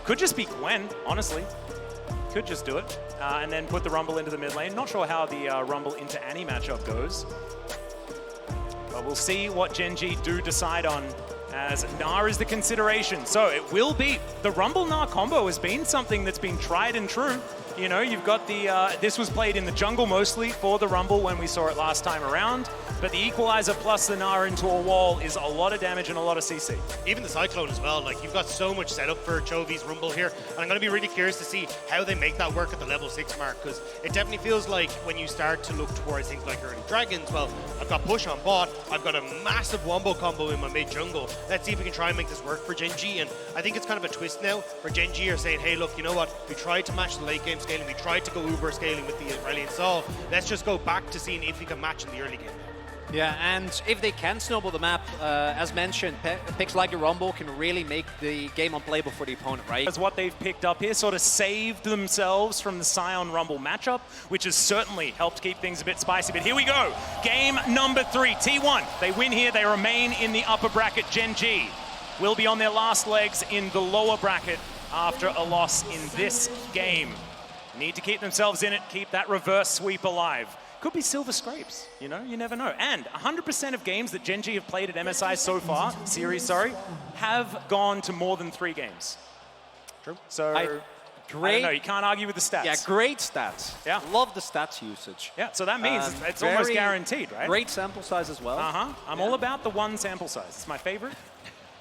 Could just be Gwen, honestly. Could just do it. And then put the Rumble into the mid lane. Not sure how the Rumble into Annie matchup goes. But we'll see what GenG do decide on, as Gnar is the consideration. So it will be, the Rumble-Gnar combo has been something that's been tried and true. You know, you've got the, this was played in the jungle mostly for the Rumble when we saw it last time around. But the Equalizer plus the Gnar into a wall is a lot of damage and a lot of CC. Even the Cyclone as well, like you've got so much setup for Chovy's Rumble here. And I'm gonna be really curious to see how they make that work at the level 6 mark, because it definitely feels like when you start to look towards things like early Dragons, well, I've got push on bot, I've got a massive wombo combo in my mid jungle. Let's see if we can try and make this work for GenG. And I think it's kind of a twist now where GenG are saying, hey, look, you know what? We tried to match the late game scaling, we tried to go Uber scaling with the Aurelion Sol. Let's just go back to seeing if we can match in the early game. Yeah, and if they can snowball the map, as mentioned, picks like the Rumble can really make the game unplayable for the opponent, right? That's what they've picked up here, sort of saved themselves from the Sion Rumble matchup, which has certainly helped keep things a bit spicy. But here we go, game number 3, T1. They win here, they remain in the upper bracket. GenG will be on their last legs in the lower bracket after a loss in this game. Need to keep themselves in it, keep that reverse sweep alive. Could be Silver Scrapes, you know, you never know. And 100% of games that GenG have played at MSI so far, have gone to more than 3 games. True. So, I don't know, you can't argue with the stats. Yeah, great stats. Yeah. Love the stats usage. Yeah, so that means it's almost guaranteed, right? Great sample size as well. I'm all about the 1 sample size. It's my favorite.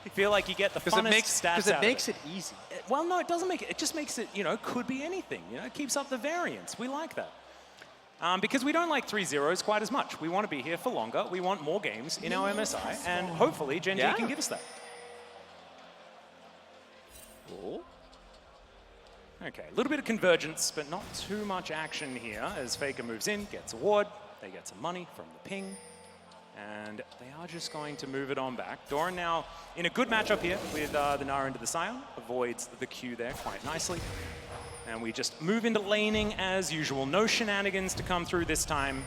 I feel like you get the funnest stats out of it. Because it makes it easy. Well, no, it doesn't make it. It just makes it, you know, could be anything. You know, it keeps up the variance. We like that. Because we don't like 3-0s quite as much. We want to be here for longer. We want more games in our MSI, and hopefully GenG can give us that. Cool. Okay, a little bit of convergence, but not too much action here as Faker moves in, gets a ward, they get some money from the ping, and they are just going to move it on back. Doran now in a good matchup here with the Gnar into the Sion, avoids the Q there quite nicely. And we just move into laning as usual. No shenanigans to come through this time.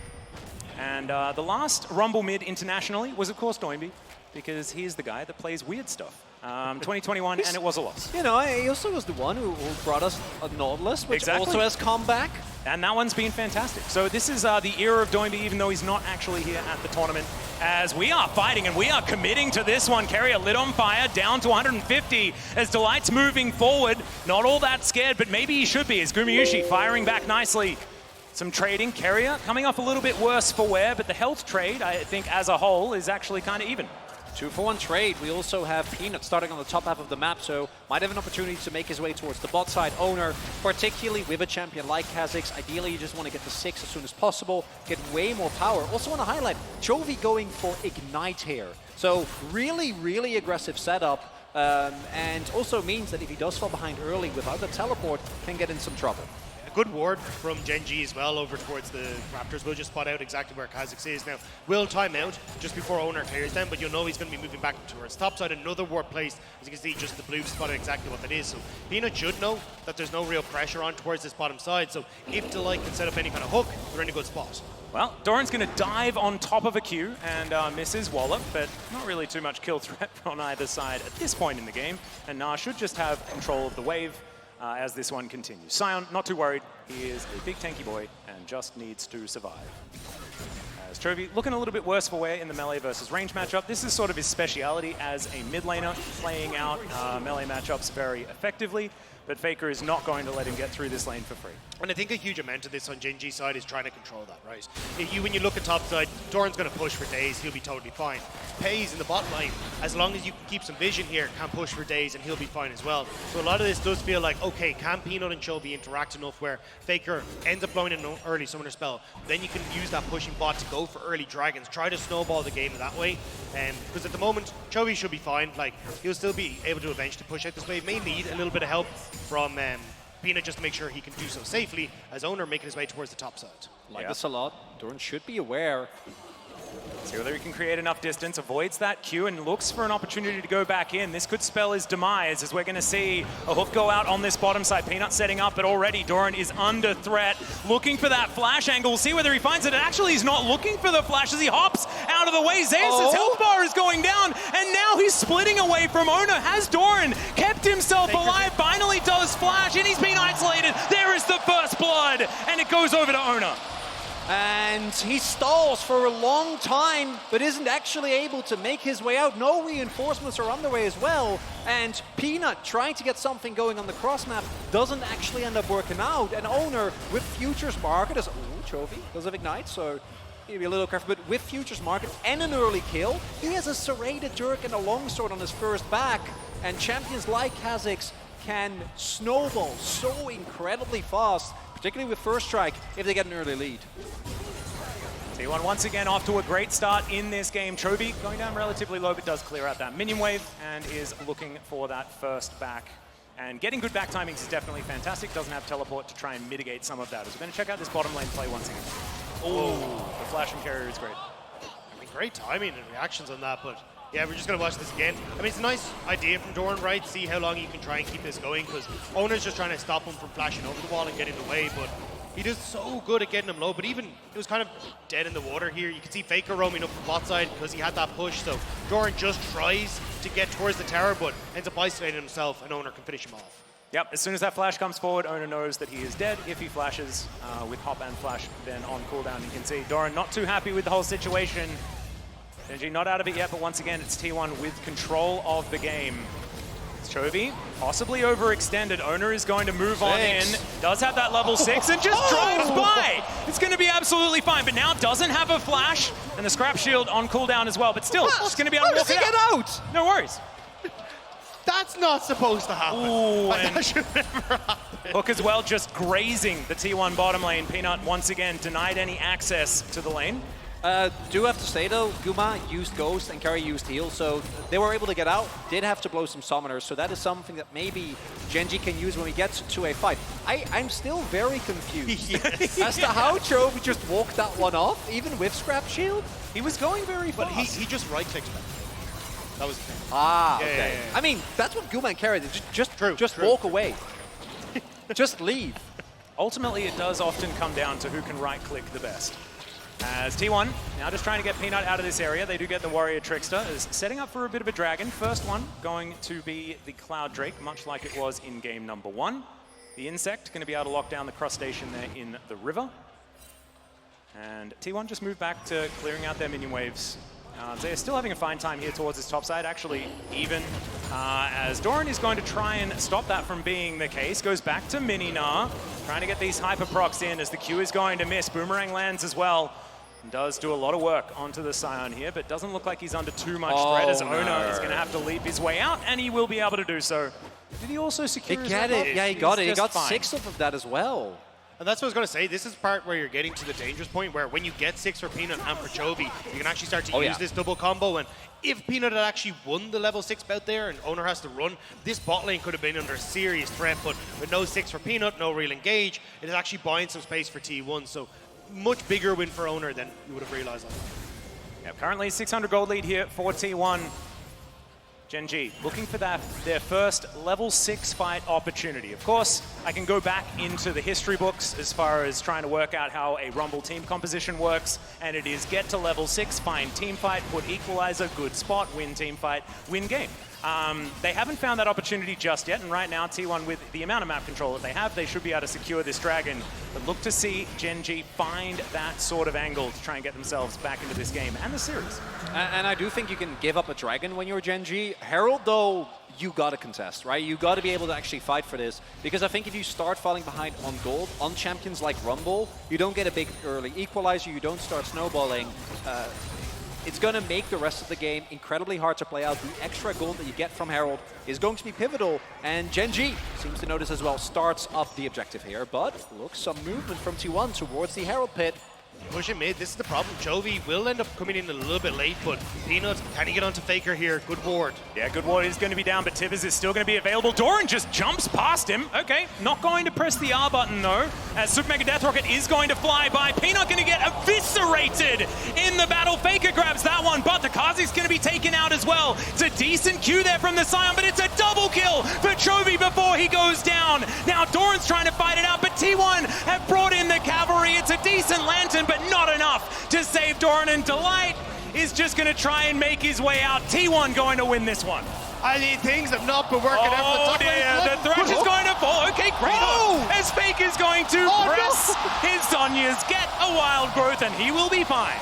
And the last Rumble mid internationally was, of course, Doinby, because he's the guy that plays weird stuff. 2021, and it was a loss. You know, he also was the one who brought us a Nautilus, which also has come back. And that one's been fantastic. So this is the era of Doinby, even though he's not actually here at the tournament, as we are fighting and we are committing to this one. Carrier lit on fire, down to 150 as Delight's moving forward. Not all that scared, but maybe he should be, as Gumayushi firing back nicely. Some trading. Carrier coming off a little bit worse for wear, but the health trade, I think, as a whole, is actually kind of even. 2-for-1 trade. We also have Peanut starting on the top half of the map, so might have an opportunity to make his way towards the bot side. Owner, particularly with a champion like Kha'Zix, ideally you just want to get to 6 as soon as possible, get way more power. Also want to highlight, Chovy going for Ignite here. So really, really aggressive setup, and also means that if he does fall behind early without the teleport, can get in some trouble. A good ward from GenG as well over towards the Raptors. We'll just spot out exactly where Kha'Zix is now. We'll time out just before Owner clears them, but you'll know he's going to be moving back towards top side. Another ward placed, as you can see, just the blue spotted exactly what that is. So Peanut should know that there's no real pressure on towards this bottom side. So if Delight can set up any kind of hook, they're in a good spot. Well, Doran's going to dive on top of a Q and misses Wallop, but not really too much kill threat on either side at this point in the game. And Gnar should just have control of the wave as this one continues. Sion, not too worried. He is a big tanky boy and just needs to survive. As Chovy looking a little bit worse for wear in the melee versus range matchup. This is sort of his speciality as a mid laner, playing out melee matchups very effectively. But Faker is not going to let him get through this lane for free. And I think a huge amount of this on GenG's side is trying to control that, right? When you look at top side, Doran's going to push for days, he'll be totally fine. Pays in the bottom lane, as long as you can keep some vision here, can push for days and he'll be fine as well. So a lot of this does feel like, okay, can Peanut and Chovy interact enough where Faker ends up blowing an early summoner spell, then you can use that pushing bot to go for early dragons, try to snowball the game that way. Because at the moment, Chovy should be fine, like he'll still be able to eventually push out this wave, may need a little bit of help from Peanut just to make sure he can do so safely as Owner making his way towards the top side. Like this a lot. Doran should be aware. See whether he can create enough distance, avoids that Q and looks for an opportunity to go back in. This could spell his demise as we're going to see a hook go out on this bottom side. Peanut setting up, but already Doran is under threat. Looking for that flash angle. We'll see whether he finds it. Actually, he's not looking for the flash as he hops out of the way. Zeus' health bar is going down, and now he's splitting away from Owner. Has Doran kept himself alive? Finally does goes over to Owner. And he stalls for a long time, but isn't actually able to make his way out. No reinforcements are on the way as well. And Peanut trying to get something going on the cross map doesn't actually end up working out. And Owner with Futures Market is, trophy, does have Ignite, so he'll be a little careful. But with Futures Market and an early kill, he has a serrated Dirk and a longsword on his first back. And champions like Kha'Zix can snowball so incredibly fast, particularly with First Strike, if they get an early lead. T1 once again off to a great start in this game. Chovy going down relatively low, but does clear out that minion wave and is looking for that first back. And getting good back timings is definitely fantastic. Doesn't have teleport to try and mitigate some of that. As we're going to check out this bottom lane play once again. Oh, the flash from carrier is great. I mean, great timing and reactions on that, but yeah, we're just going to watch this again. I mean, it's a nice idea from Doran, right? See how long you can try and keep this going, because Owner's just trying to stop him from flashing over the wall and getting away, but he does so good at getting him low. But even, it was kind of dead in the water here. You can see Faker roaming up from bot side because he had that push, so Doran just tries to get towards the tower, but ends up isolating himself, and Owner can finish him off. Yep, as soon as that flash comes forward, Owner knows that he is dead. If he flashes with hop and flash, then on cooldown, you can see Doran not too happy with the whole situation. GENG not out of it yet, but once again, it's T1 with control of the game. It's Chovy, possibly overextended. Owner is going to move on in. Does have that level 6 and just drives by. It's going to be absolutely fine, but now doesn't have a flash and the scrap shield on cooldown as well, but still, it's going to be able to walk it out. No worries. That's not supposed to happen. Ooh, that should never happen. Hook as well, just grazing the T1 bottom lane. Peanut once again denied any access to the lane. Do have to say though, Guma used Ghost and Carry used Heal, so they were able to get out, did have to blow some summoners, so that is something that maybe GENG can use when we get to a fight. I'm still very confused as to how Chovy just walked that one off, even with Scrap Shield. He was going very fast. But he just right-clicked back. That was the thing. Ah, Yeah, okay. yeah, yeah. I mean, that's what Guma and Carry did, just True. walk away. Just leave. Ultimately, it does often come down to who can right-click the best. As T1 now just trying to get Peanut out of this area. They do get the Warrior Trickster, is setting up for a bit of a dragon. First one going to be the Cloud Drake, much like it was in game number 1. The Insect going to be able to lock down the crustacean there in the river. And T1 just moved back to clearing out their minion waves. They're still having a fine time here towards this top side, actually even, as Doran is going to try and stop that from being the case. Goes back to Mininar, trying to get these hyper procs in as the Q is going to miss. Boomerang lands as well. And does do a lot of work onto the Scion here, but doesn't look like he's under too much threat as Owner is going to have to leap his way out, and he will be able to do so. Did he also secure his red buff? Yeah, he got it. He got fine. 6 of that as well. And that's what I was going to say. This is part where you're getting to the dangerous point where when you get 6 for Peanut and for Chovy, you can actually start to use this double combo. And if Peanut had actually won the level 6 bout there and Owner has to run, this bot lane could have been under serious threat. But with no 6 for Peanut, no real engage, it is actually buying some space for T1. So much bigger win for Owner than you would have realized. Yep, currently 600 gold lead here for T1. GENG looking for their first level 6 fight opportunity. Of course, I can go back into the history books as far as trying to work out how a Rumble team composition works, and it is get to level 6, find team fight, put equalizer, good spot, win team fight, win game. They haven't found that opportunity just yet, and right now T1, with the amount of map control that they have, they should be able to secure this dragon. But look to see GENG find that sort of angle to try and get themselves back into this game and the series. And I do think you can give up a dragon when you're GENG. Herald, though, you got to contest, right? You got to be able to actually fight for this, because I think if you start falling behind on gold, on champions like Rumble, you don't get a big early equalizer, you don't start snowballing. It's going to make the rest of the game incredibly hard to play out. The extra gold that you get from Herald is going to be pivotal, and GENG seems to notice as well, starts up the objective here, but looks some movement from T1 towards the Herald pit. Pushing mid, this is the problem. Chovy will end up coming in a little bit late, but Peanut, can he get onto Faker here? Good ward. Yeah, good ward is going to be down, but Tivers is still going to be available. Doran just jumps past him. Okay, not going to press the R button though, as Super Mega Death Rocket is going to fly by. Peanut going to get eviscerated in the battle. Faker grabs that one, but the Kha'Zix going to be taken out as well. It's a decent Q there from the Scion, but it's a double kill for Chovy before he goes down. Now Doran's trying to fight it out, but T1 have brought in the cavalry. It's a decent lantern, but not enough to save Doran, and Delight is just going to try and make his way out. T1 going to win this one. I mean, things have not been working out for the top lane. The Thresh is going to fall. Okay, great hook, as Fake is going to press his Zhonya's, get a wild growth, and he will be fine.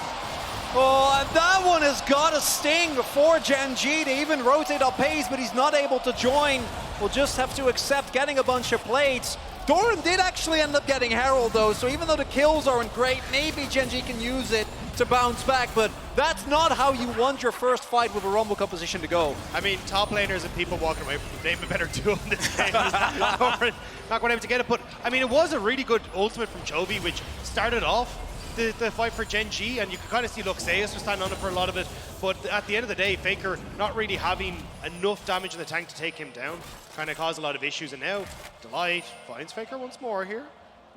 Oh, and that one has got a sting for GENG to even rotate up pace, but he's not able to join. We'll just have to accept getting a bunch of plates. Doran did actually end up getting Herald though, so even though the kills aren't great, maybe GENG can use it to bounce back, but that's not how you want your first fight with a Rumble composition to go. I mean, top laners and people walking away from the game a better duo in this game. Doran not going able to get it, but I mean, it was a really good ultimate from Chovy, which started off the fight for GENG, and you could kind of see, look, Zeus was standing on it for a lot of it, but at the end of the day, Faker not really having enough damage in the tank to take him down, kind of caused a lot of issues, and now Delight finds Faker once more here.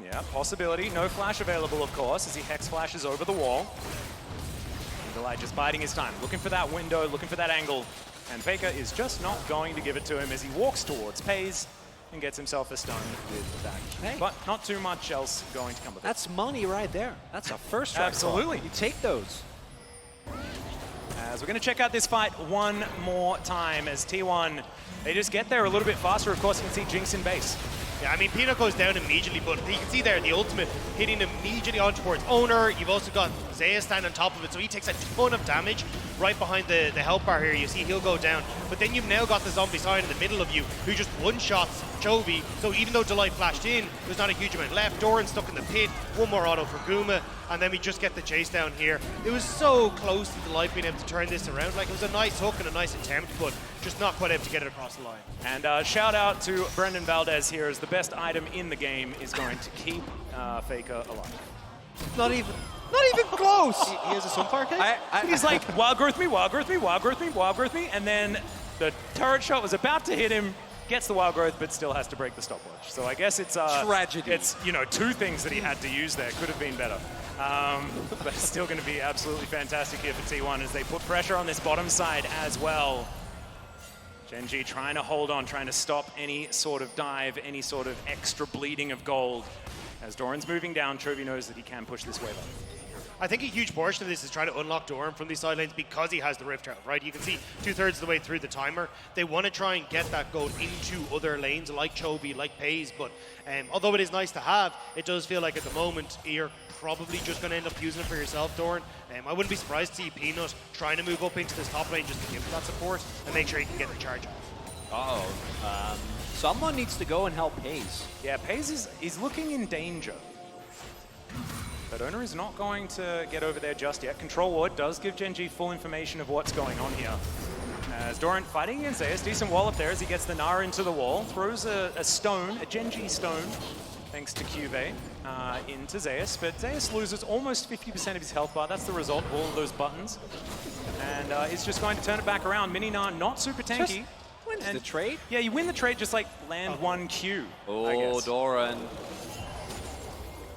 Yeah, possibility. No flash available, of course, as he hex flashes over the wall. And Delight just biding his time, looking for that window, looking for that angle, and Faker is just not going to give it to him as he walks towards Pays and gets himself a stun with that. Hey. But not too much else going to come with it. That's money right there. That's a first strike. Absolutely. You take those. As we're going to check out this fight one more time as T1, they just get there a little bit faster. Of course, you can see Jinx in base. Yeah, I mean, Peanut goes down immediately, but you can see there the ultimate hitting immediately on towards Owner. You've also got Zeus standing on top of it, so he takes a ton of damage right behind the health bar here. You see he'll go down, but then you've now got the zombie side in the middle of you who just one-shots Chovy, so even though Delight flashed in, there's not a huge amount left. Doran stuck in the pit, one more auto for Guma, and then we just get the chase down here. It was so close to Delight being able to turn this around. Like, it was a nice hook and a nice attempt, but just not quite able to get it across the line. And shout out to Brendan Valdez here, as the best item in the game is going to keep Faker alive. Not even close. He has a Sunfire cake? He's like, wild growth me, wild growth me, wild growth me, wild growth me, and then the turret shot was about to hit him, gets the wild growth, but still has to break the stopwatch. So I guess it's tragedy. It's, you know, two things that he had to use there. Could have been better. But it's still going to be absolutely fantastic here for T1 as they put pressure on this bottom side as well. GENG trying to hold on, trying to stop any sort of dive, any sort of extra bleeding of gold. As Doran's moving down, Chovy knows that he can push this wave up. I think a huge portion of this is trying to unlock Doran from these side lanes because he has the Rift Herald, right? You can see 2/3 of the way through the timer. They want to try and get that gold into other lanes like Chovy, like Pays, but although it is nice to have, it does feel like at the moment you're probably just going to end up using it for yourself, Doran. I wouldn't be surprised to see Peanut trying to move up into this top lane just to give that support and make sure he can get the charge off. Someone needs to go and help Pays. Yeah, Pays is looking in danger. But Owner is not going to get over there just yet. Control Ward does give GENG full information of what's going on here. As Doran fighting against Zeus, decent wall up there as he gets the Nara into the wall, throws a stone, a GENG stone, thanks to Cuvée, into Zeus. But Zeus loses almost 50% of his health bar. That's the result of all of those buttons. And he's just going to turn it back around. Mini-Nar not super tanky. Wins the trade? Yeah, you win the trade, just like land one Q, I Oh, guess. Doran.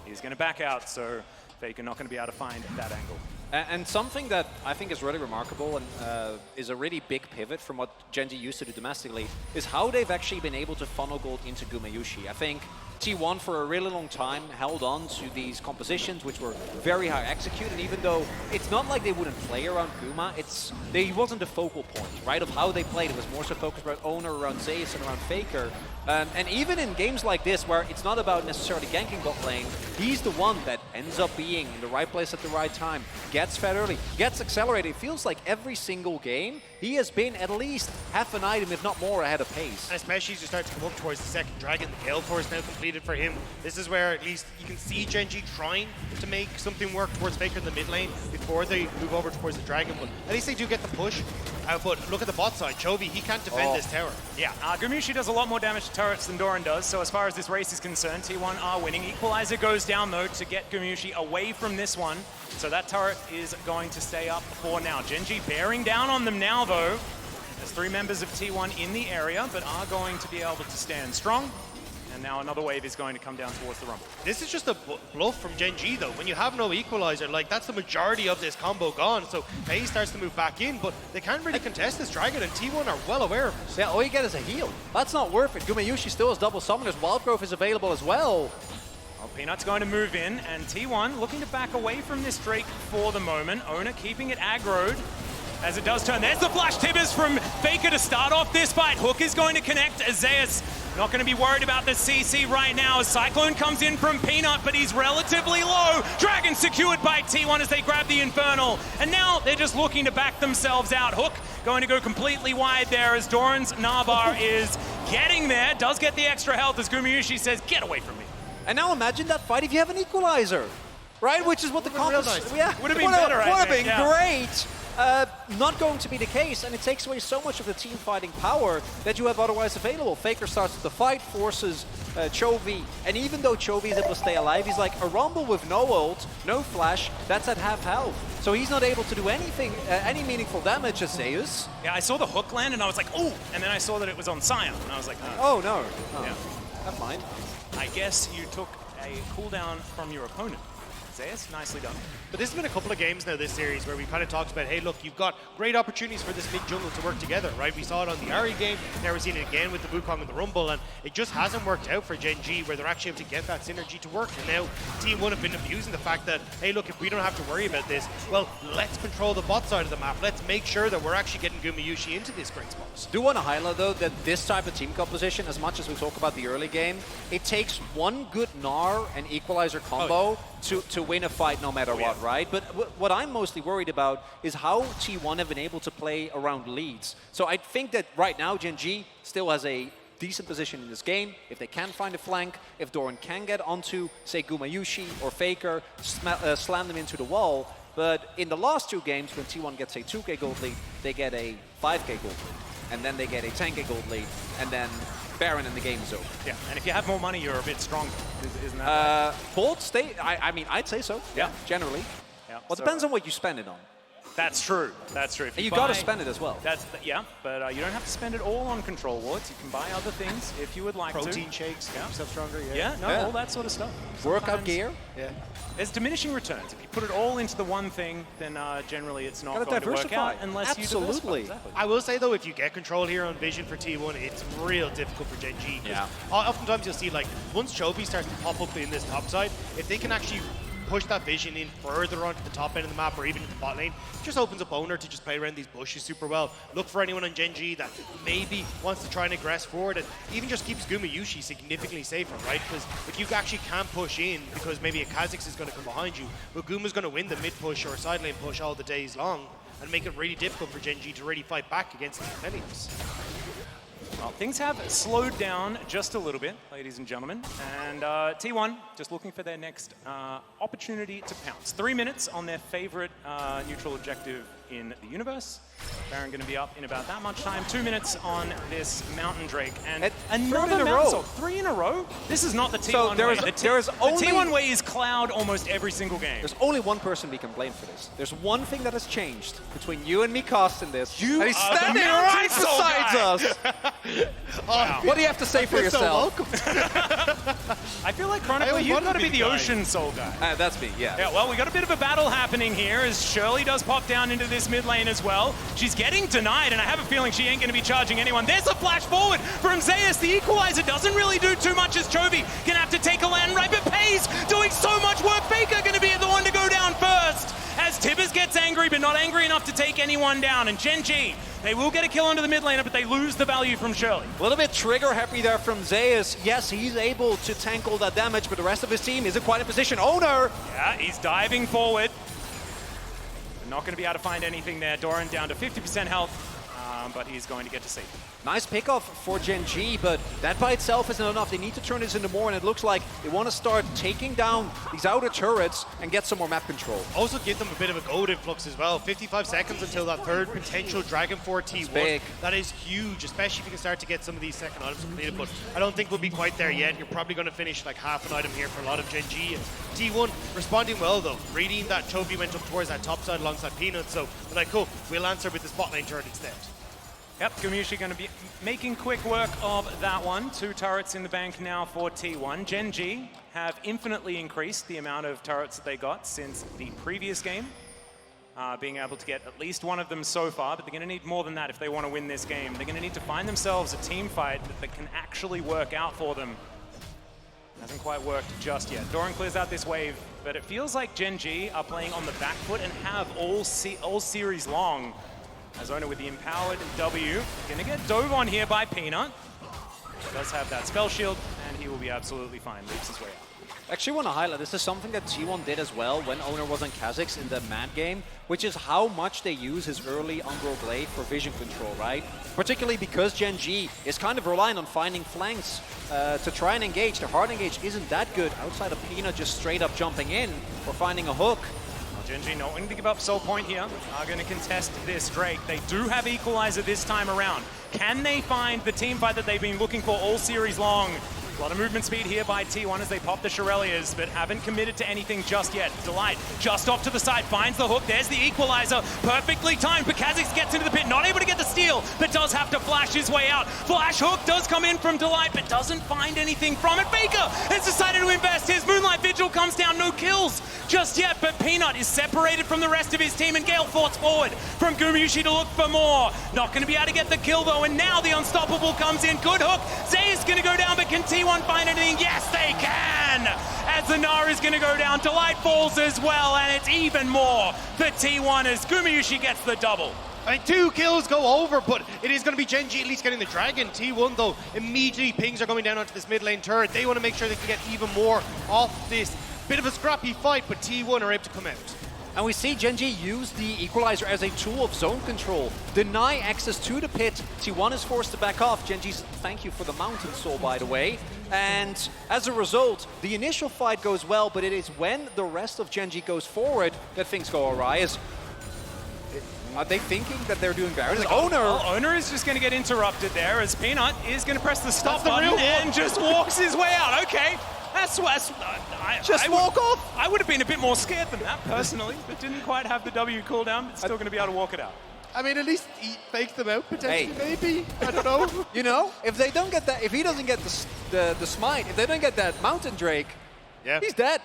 He's going to back out, so Faker not going to be able to find that angle. And something that I think is really remarkable and is a really big pivot from what GENG used to do domestically is how they've actually been able to funnel gold into Gumayushi. I think T1 for a really long time held on to these compositions which were very high executed, even though it's not like they wouldn't play around Guma, they wasn't the focal point, right, of how they played. It was more so focused around Owner, around Zeus, and around Faker. And even in games like this, where it's not about necessarily ganking bot lane, he's the one that ends up being in the right place at the right time, gets fed early, gets accelerated. It feels like every single game, he has been at least half an item, if not more, ahead of pace. And especially as you start to come up towards the second dragon, the Gale Force now completed for him. This is where at least you can see GENG trying to make something work towards Faker in the mid lane before they move over towards the dragon. But at least they do get the push. But look at the bot side. Chovy, he can't defend this tower. Yeah, Gumayushi does a lot more damage to turrets than Doran does, so as far as this race is concerned, T1 are winning. Equalizer goes down, though, to get Gumayushi away from this one, so that turret is going to stay up for now. GENG bearing down on them now, though. There's 3 members of T1 in the area, but are going to be able to stand strong. And now another wave is going to come down towards the Rumble. This is just a bluff from GENG, though. When you have no equalizer, like, that's the majority of this combo gone. So Faye starts to move back in, but they can't really contest this dragon, and T1 are well aware of this. Yeah, all you get is a heal. That's not worth it. Gumayushi still has double summoners. Wild Growth is available as well. Well, Peanut's going to move in, and T1 looking to back away from this Drake for the moment. Owner keeping it aggroed. As it does turn, there's the flash Tibbers from Faker to start off this fight. Hook is going to connect as Zeus Not going to be worried about the CC right now as Cyclone comes in from Peanut, but he's relatively low. Dragon secured by T1 as they grab the Infernal. And now they're just looking to back themselves out. Hook going to go completely wide there as Doran's Nabar is getting there. Does get the extra health as Gumayushi says, get away from me. And now imagine that fight if you have an equalizer, right? Which is what the comp is. nice. Yeah, Would have been better, I Would have think, been yeah. great. Not going to be the case, and it takes away so much of the team fighting power that you have otherwise available. Faker starts the fight, forces Chovy, and even though Chovy is able to stay alive, he's like a Rumble with no ult, no flash, that's at half health. So he's not able to do anything, any meaningful damage as Zeus. Yeah, I saw the hook land and I was like, oh, and then I saw that it was on Sion, and I was like, Oh no, Yeah. never mind. I guess you took a cooldown from your opponent. Zeus, nicely done. But this has been a couple of games now this series where we kind of talked about, hey, look, you've got great opportunities for this mid-jungle to work together, right? We saw it on the Ari game, now we're seeing it again with the Wukong and the Rumble, and it just hasn't worked out for GenG where they're actually able to get that synergy to work. And now Team 1 have been abusing the fact that, hey, look, if we don't have to worry about this, well, let's control the bot side of the map. Let's make sure that we're actually getting Gumayushi into this great spot. Do want to highlight though that this type of team composition, as much as we talk about the early game, it takes one good Gnar and Equalizer combo to win a fight no matter what, right? But what I'm mostly worried about is how T1 have been able to play around leads. So I think that right now GenG still has a decent position in this game. If they can find a flank, if Doran can get onto, say, Gumayushi or Faker, slam them into the wall. But in the last two games, when T1 gets a 2k gold lead, they get a 5k gold lead. And then they get a 10k gold lead, and then Baron and the game is over. Yeah, and if you have more money, you're a bit stronger. Isn't that right? Bold state, I mean, I'd say so. Yeah. Generally. Yeah, Well, it so- depends on what you spend it on. That's true. That's true. If And you buy- got to spend it as well. Yeah, but you don't have to spend it all on control wards. You can buy other things if you would like Protein to. shakes, Yeah. make yourself stronger. Yeah, no, Yeah. all that sort of stuff. Workout Sometimes gear. Yeah. There's diminishing returns. If you put it all into the one thing, then generally it's not Gotta going to work diversify. out unless you Absolutely. diversify. Exactly. I will say though, if you get control here on Vision for T1, it's real difficult for GenG. 'Cause Yeah. Oftentimes you'll see like once Chovy starts to pop up in this top side, if they can actually push that Vision in further onto the top end of the map or even into the bot lane, it just opens up Owner to just play around these bushes super well. Look for anyone on GenG that maybe wants to try and aggress forward, and even just keeps Gumayushi significantly safer, right? Because if you actually can't push in because maybe a Kha'Zix is going to come behind you, well, Guma's going to win the mid push or side lane push all the days long and make it really difficult for GenG to really fight back against the Intelligence. Well, things have slowed down just a little bit, ladies and gentlemen, and T1 just looking for their next opportunity to pounce. 3 minutes on their favorite neutral objective in the universe. Baron going to be up in about that much time. 2 minutes on this Mountain Drake, and another in a Mountain row. Soul. 3 in a row? This is not the T1 So there way. is- The there is the only- T1 way is Cloud almost every single game. There's only one person we can blame for this. There's one thing that has changed between you and me casting this. You and he's are the standing Mountain right Soul beside guy. us. Wow. What do you have to say for You're so yourself? welcome. I feel like chronically always you've wanted got to to be be the the guy. Ocean Soul guy. That's me, yeah. Yeah, well, we got a bit of a battle happening here as Shirley does pop down into this mid lane as well. She's getting denied, and I have a feeling she ain't going to be charging anyone. There's a flash forward from Zeus. The equalizer doesn't really do too much as Chovy gonna have to take a land right, but Pays doing so much work. Faker going to be the one to go down first as Tibbers gets angry, but not angry enough to take anyone down. And GenG, they will get a kill onto the mid laner, but they lose the value from Shirley. A little bit trigger happy there from Zeus. Yes, he's able to tank all that damage, but the rest of his team isn't quite in position. Owner! Yeah, he's diving forward. Not going to be able to find anything there. Doran down to 50% health, but he's going to get to safety. Nice pickoff for GenG, but that by itself isn't enough. They need to turn this into more, and it looks like they want to start taking down these outer turrets and get some more map control. Also give them a bit of a gold influx as well. 55 seconds until that third potential Dragon 4 T1. big. That is huge, especially if you can start to get some of these second items completed, but I don't think we'll be quite there yet. You're probably going to finish like half an item here for a lot of GenG. And T1 responding well though, reading that Chovy went up towards that top side alongside Peanut, so they're like, cool, we'll answer with the spot lane turret instead. Yep, Gumayushi going to be making quick work of that one. 2 turrets in the bank now for T1. GenG have infinitely increased the amount of turrets that they got since the previous game, being able to get at least one of them so far, but they're going to need more than that if they want to win this game. They're going to need to find themselves a team fight that can actually work out for them. Hasn't quite worked just yet. Doran clears out this wave, but it feels like GenG are playing on the back foot and have all series long. As Owner with the empowered W. Gonna get dove on here by Peanut. Does have that spell shield, and he will be absolutely fine. Leaps his way out. Actually want to highlight, this is something that T1 did as well when Owner was on Kha'Zix in the Mad game, which is how much they use his early Umbral Blade for vision control, right? Particularly because GenG is kind of relying on finding flanks to try and engage. The hard engage isn't that good outside of Peanut just straight up jumping in or finding a hook. GenG not wanting to give up Soul Point here, are going to contest this Drake. They do have Equalizer this time around. Can they find the team fight that they've been looking for all series long? A lot of movement speed here by T1 as they pop the Shirelias, but haven't committed to anything just yet. Delight just off to the side, finds the hook. There's the Equalizer, perfectly timed, but Kha'Zix gets into the pit, not able to get the steal, but does have to flash his way out. Flash hook does come in from Delight, but doesn't find anything from it. Faker has decided to invest. His Moonlight Vigil comes down, no kills just yet, but Peanut is separated from the rest of his team, and Gale forts forward from Gumayusi to look for more. Not going to be able to get the kill though, and now the Unstoppable comes in. Good hook. Zay is going to go down, but can T1 find anything? Yes, they can! As the Nara is going to go down, Delight falls as well, and it's even more for T1 as Gumayusi gets the double. I mean, 2 kills go over, but it is going to be GenG at least getting the Dragon. T1, though, immediately pings are coming down onto this mid lane turret. They want to make sure they can get even more off this. Bit of a scrappy fight, but T1 are able to come out. And we see GenG use the Equalizer as a tool of zone control. Deny access to the pit. T1 is forced to back off. GenG's thank you for the Mountain Soul, by the way. And as a result, the initial fight goes well, but it is when the rest of GenG goes forward that things go awry. Are they thinking that they're doing better? Like, Owner! Well, Owner is just going to get interrupted there as Peanut is going to press the stop button and just walks his way out. Okay. Walk off. I would have been a bit more scared than that personally, but didn't quite have the W cooldown. But still going to be able to walk it out. I mean, at least he faked them out potentially, maybe. I don't know. You know, if they don't get that, if he doesn't get the smite, if they don't get that Mountain Drake, he's dead.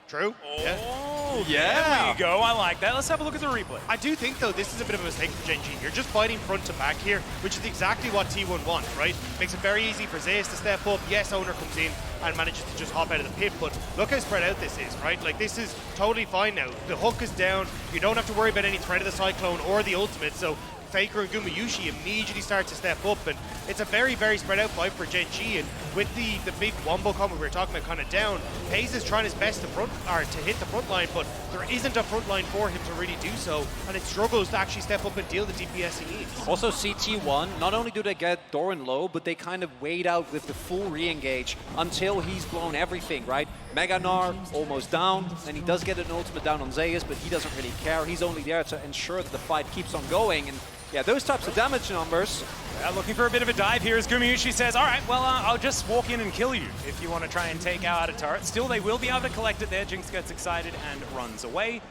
True. Oh, there we go. I like that. Let's have a look at the replay. I do think, though, this is a bit of a mistake for GenG. You're just fighting front to back here, which is exactly what T1 wants, right? Makes it very easy for Zeus to step up. Yes, Owner comes in and manages to just hop out of the pit, but look how spread out this is, right? Like, this is totally fine now. The hook is down. You don't have to worry about any threat of the Cyclone or the ultimate, so Faker and Gumayusi immediately start to step up, and it's a very, very spread out fight for GenG. And with the big wombo combo we were talking about kind of down, Hayes is trying his best to hit the front line, but there isn't a front line for him to really do so, and it struggles to actually step up and deal the DPS he needs. Also, CT1, not only do they get Doran low, but they kind of wait out with the full re-engage until he's blown everything, right? Mega Gnar almost down, and he does get an ultimate down on Zeus, but he doesn't really care. He's only there to ensure that the fight keeps on going, and yeah, those types of damage numbers. Yeah, looking for a bit of a dive here as Gumayusi says, all right, well, I'll just walk in and kill you if you want to try and take out a turret. Still, they will be able to collect it there. Jinx gets excited and runs away.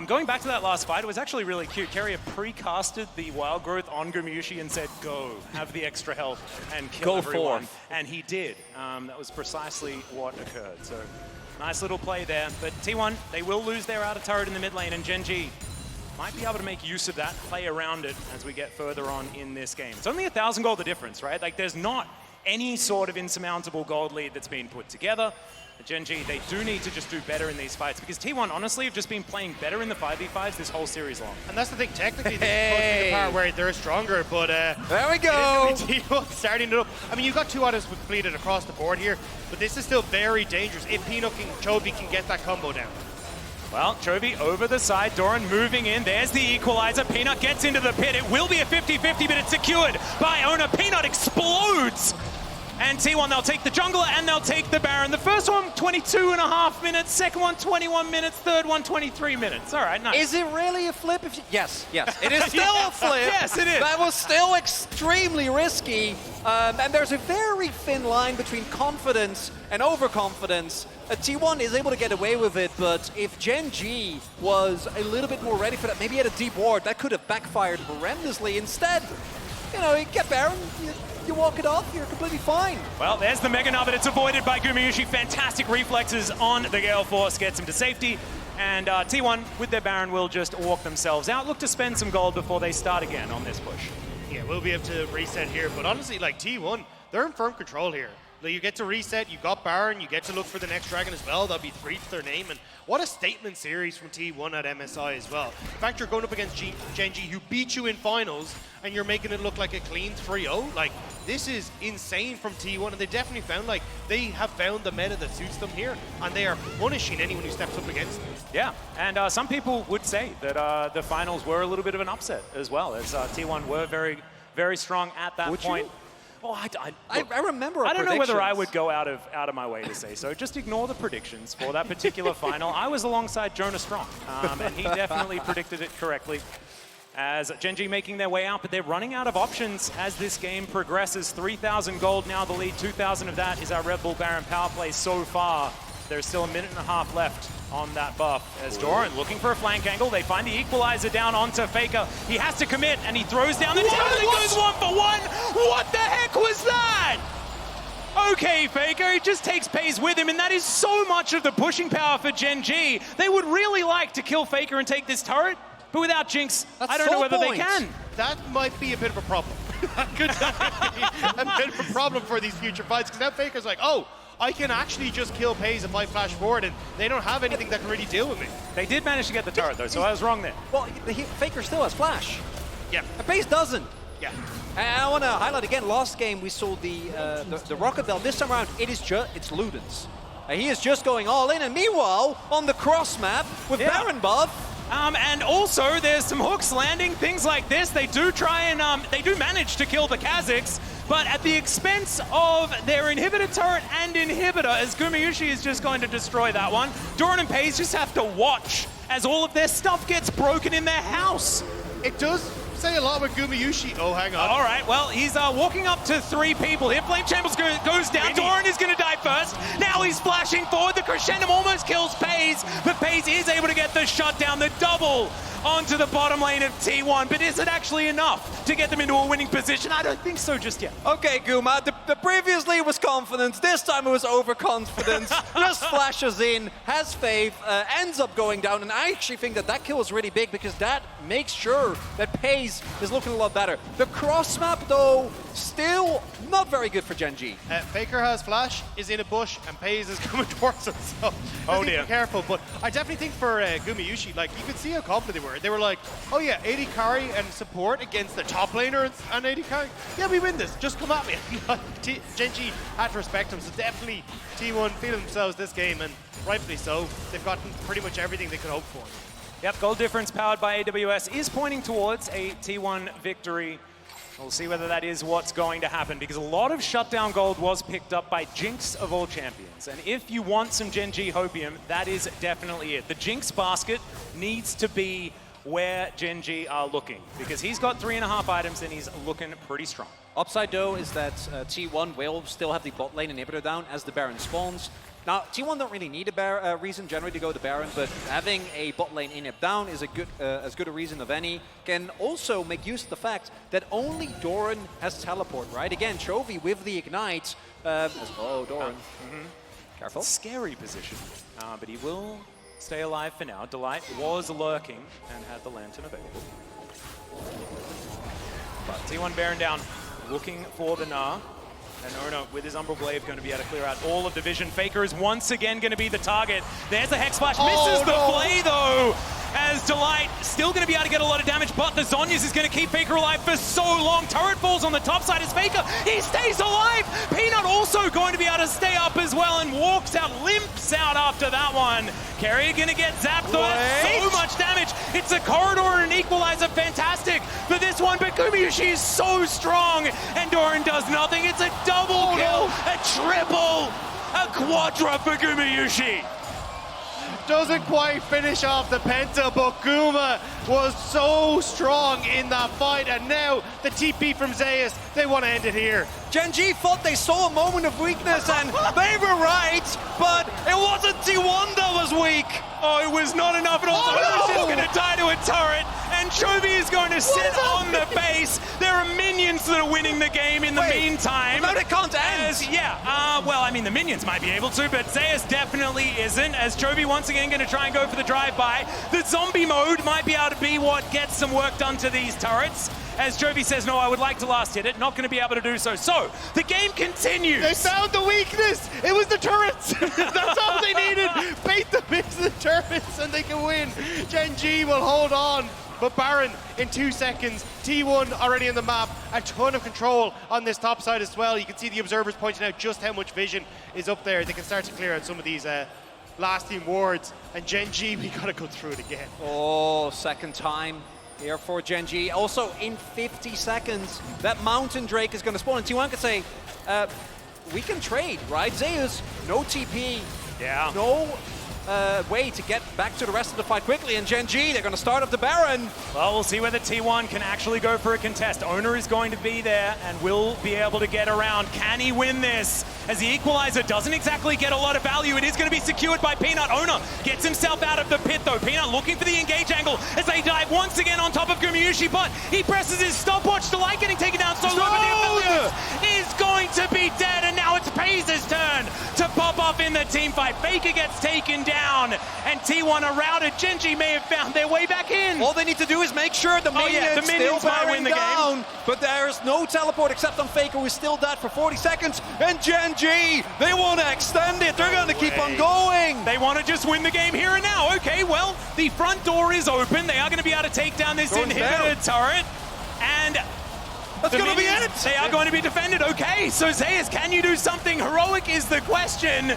Going back to that last fight, it was actually really cute. Keria pre-casted the Wild Growth on Gumayusi and said, go, have the extra health and kill everyone. And he did. That was precisely what occurred. So, nice little play there. But T1, they will lose their outer turret in the mid lane, and GenG might be able to make use of that, play around it as we get further on in this game. It's only 1,000 gold the difference, right? Like, there's not any sort of insurmountable gold lead that's been put together. GenG, they do need to just do better in these fights, because T1 honestly have just been playing better in the 5v5s this whole series long. And that's the thing, technically this is supposed to be the part where they're stronger, but there we go. T1 starting it up. I mean, you've got 2 autos completed across the board here, but this is still very dangerous if Peanut and Chovy can get that combo down. Well, Chovy over the side, Doran moving in. There's the Equalizer. Peanut gets into the pit. It will be a 50-50, but it's secured by Owner. Peanut explodes. And T1, they'll take the jungler and they'll take the Baron. The first one, 22.5 minutes. Second one, 21 minutes. Third one, 23 minutes. All right, nice. Is it really a flip? Yes. It is still a flip. Yes, it is. That was still extremely risky. And there's a very thin line between confidence and overconfidence. T1 is able to get away with it, but if GenG was a little bit more ready for that, maybe he had a deep ward, that could have backfired horrendously. Instead, you know, you get Baron, you walk it off, you're completely fine. Well, there's the Mega Gnar, but it's avoided by Gumayusi. Fantastic reflexes on the Gale Force, gets him to safety. And T1, with their Baron, will just walk themselves out. Look to spend some gold before they start again on this push. Yeah, we'll be able to reset here, but honestly, like T1, they're in firm control here. You get to reset, you got Baron, you get to look for the next dragon as well. That'll be 3 to their name. And what a statement series from T1 at MSI as well. In fact, you're going up against GENG, who beat you in finals, and you're making it look like a clean 3-0. Like, this is insane from T1, and they definitely found, like, they have found the meta that suits them here, and they are punishing anyone who steps up against them. Yeah, and some people would say that the finals were a little bit of an upset as well, as T1 were very, very strong at that point. Oh, I remember. I don't know whether I would go out of my way to say so. Just ignore the predictions for that particular final. I was alongside Jonah Strong, and he definitely predicted it correctly. As GENG making their way out, but they're running out of options as this game progresses. 3,000 gold now the lead. 2,000 of that is our Red Bull Baron power play so far. There's still a minute and a half left on that buff. As Doran looking for a flank angle, they find the equalizer down onto Faker. He has to commit, and he throws down the tower and goes 1 for 1. What the heck was that? Okay, Faker, he just takes Pays with him, and that is so much of the pushing power for GENG. They would really like to kill Faker and take this turret, but without Jinx, I don't know whether they can. That might be a bit of a problem. That could be a bit of a problem for these future fights, because now Faker's like, oh, I can actually just kill Pays if I flash forward, and they don't have anything that can really deal with me. They did manage to get the turret, though, so I was wrong there. Well, Faker still has flash. Yeah. And Pays doesn't. Yeah. And I want to highlight again, last game we saw the Rocket Bell. This time around, it's Ludens. He is just going all in, and meanwhile, on the cross map with Baron buff, and also, there's some hooks landing, things like this. They do try and, they do manage to kill the Kazakhs, but at the expense of their inhibitor turret and inhibitor, as Gumayushi is just going to destroy that one. Doran and Pays just have to watch as all of their stuff gets broken in their house. It does say a lot with Gumayushi. Oh, hang on. All right, well, he's walking up to 3 people here. Flame Chambers goes down. Doran is going to die first. Now he's flashing forward. The Crescendum almost kills Pays, but Pays is able to get the shutdown, the double onto the bottom lane of T1. But is it actually enough to get them into a winning position? I don't think so just yet. Okay, Guma, the previously was confidence. This time it was overconfidence. Just flashes in, has faith, ends up going down. And I actually think that kill is really big because that makes sure that Pays is looking a lot better. The cross map, though, still not very good for GENG. Faker has flash, is in a bush, and Pays is coming towards him. So be careful. But I definitely think for Gumayushi, like, you could see how confident they were. They were like, oh yeah, AD carry and support against the top laner and AD carry. Yeah, we win this. Just come at me. GENG had to respect him. So definitely T1 feeling themselves this game, and rightfully so. They've gotten pretty much everything they could hope for. Yep, gold difference powered by AWS is pointing towards a T1 victory. We'll see whether that is what's going to happen, because a lot of shutdown gold was picked up by Jinx of all champions. And if you want some GENG hopium, that is definitely it. The Jinx basket needs to be where GENG are looking, because he's got 3.5 items and he's looking pretty strong. Upside, though, is that T1 will still have the bot lane inhibitor down as the Baron spawns. Now, T1 don't really need a reason generally to go to Baron, but having a bot lane inhib down is as good a reason of any. Can also make use of the fact that only Doran has teleport, right? Again, Chovy with the ignite. Doran. Careful. Scary position, but he will stay alive for now. Delight was lurking and had the lantern available. But T1 Baron down, looking for the Gnar. And Ono, with his Umbral Glaive, going to be able to clear out all of the vision. Faker is once again going to be the target. There's a Hex Splash. Misses the play, though, as Delight still going to be able to get a lot of damage, but the Zhonya's is going to keep Faker alive for so long. Turret falls on the top side as Faker. He stays alive. Peanut also going to be able to stay up as well and walks out, limps out after that one. Carrier going to get zapped, though. That's so much damage. It's a corridor and an equalizer. Fantastic for this one, but Gumayushi is so strong, and Doran does nothing. It's a double kill, a triple, a quadra for Gumayushi. Doesn't quite finish off the Penta, but Guma was so strong in that fight, and now the TP from Zeus, they want to end it here. GENG thought they saw a moment of weakness, and they were right, but it wasn't T1 that was weak. Oh, it was not enough at all. He's going to die to a turret, and Chovy is going to sit on the base. There are minions that are winning the game in the meantime. No, they can't end. Well, I mean, the minions might be able to, but Zeus definitely isn't, as Chovy once again going to try and go for the drive-by. The zombie mode might be able to be what gets some work done to these turrets. as Jovi says, no, I would like to last hit it. Not going to be able to do so. So, the game continues. They found the weakness. It was the turrets. That's all they needed. Bait them into the turrets and they can win. GENG will hold on. But Baron in 2 seconds. T1 already in the map. A ton of control on this top side as well. You can see the observers pointing out just how much vision is up there. They can start to clear out some of these lasting wards. And GENG, we got to go through it again. Oh, second time here for GENG. Also, in 50 seconds, that Mountain Drake is going to spawn. And T1 could say, we can trade, right? Zeus, no TP, no way to get back to the rest of the fight quickly. And GENG, they're going to start up the Baron. Well, we'll see whether T1 can actually go for a contest. Owner is going to be there and will be able to get around. Can he win this? As the equalizer doesn't exactly get a lot of value, it is going to be secured by Peanut. Owner gets himself out of the pit though. Peanut looking for the engage angle as they dive once again on top of Gumyushi, but he presses his stopwatch to light getting taken down so low, but is going to be dead, and now it's FaZe's turn to pop off in the team fight. Faker gets taken down, and T1 are routed. GENG may have found their way back in. All they need to do is make sure the minions, still might win the down, game. but there's no teleport except on Faker, who's still dead for 40 seconds, and GENG, they want to extend it. They're going to keep on going. They want to just win the game here and now. Okay, well, the front door is open. They are going to be able to take down this inhibitor turret, and that's going to be it. They are going to be defended. Okay, so Zeus, can you do something heroic is the question.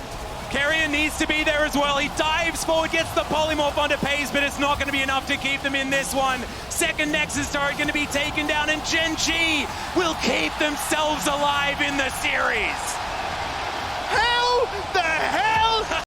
Carrier needs to be there as well. He dives forward, gets the polymorph onto FaZe, but it's not going to be enough to keep them in this one. Second Nexus turret going to be taken down, and GENG will keep themselves alive in the series. How the hell